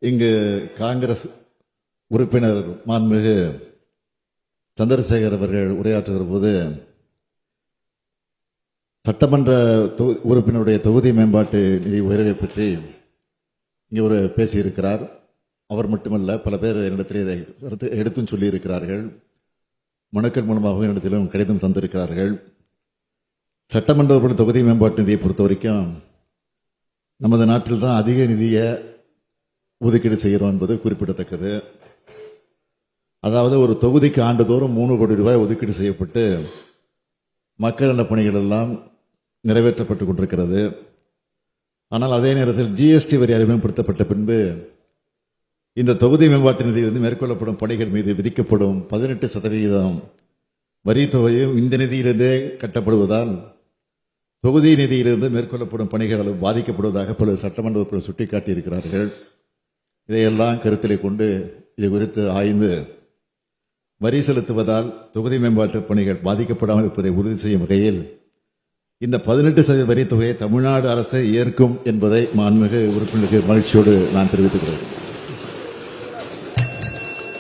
இங்கு காங்கிரஸ் உறுப்பினர் மாண்புமிகு சந்திரசேகர் அவர்கள் உரையாற்றுகிற போது சட்டமன்ற உறுப்பினருடைய தொகுதி மேம்பாட்டு நிதி உயர்வை பற்றி இங்கே ஒரு பேசியிருக்கிறார். அவர் மட்டுமல்ல, பல பேர் என்னிடத்தில் இதை எடுத்தும் சொல்லியிருக்கிறார்கள். மனுக்கள் மூலமாக என்னிடத்திலும் கடிதம் தந்திருக்கிறார்கள். சட்டமன்ற தொகுதி மேம்பாட்டு நிதியை பொறுத்த வரைக்கும் நமது நாட்டில் தான் அதிக நிதியை ஒதுக்கீடு செய்கிறோம் என்பது குறிப்பிடத்தக்கது. அதாவது ஒரு தொகுதிக்கு ஆண்டுதோறும் 3 கோடி ரூபாய் ஒதுக்கீடு செய்யப்பட்டு மக்கள் நல பணிகள் எல்லாம் நிறைவேற்றப்பட்டுக் கொண்டிருக்கிறது. ஆனால் அதே நேரத்தில் ஜிஎஸ்டி வரி அறிமுகப்படுத்தப்பட்ட பின்பு இந்த தொகுதி மேம்பாட்டு நிதி மேற்கொள்ளப்படும் பணிகள் மீது விதிக்கப்படும் 18% வரி தொகையும் இந்த நிதியிலிருந்தே கட்டப்படுவதால் தொகுதி நிதியிலிருந்து மேற்கொள்ளப்படும் பணிகள் பாதிக்கப்படுவதாக பல சட்டமன்ற உறுப்பினர்கள் சுட்டிக்காட்டியிருக்கிறார்கள். இதையெல்லாம் கருத்திலே கொண்டு இது குறித்து ஆய்ந்து வரி செலுத்துவதால் தொகுதி மேம்பாட்டு பணிகள் பாதிக்கப்படாமல் இருப்பதை உறுதி செய்யும் வகையில் இந்த 18% வரி தொகையை தமிழ்நாடு அரசு ஏற்கும் என்பதை மாண்புமிகு உறுப்பினருக்கு மகிழ்ச்சியோடு நான் தெரிவித்துக் கொள்கிறேன்.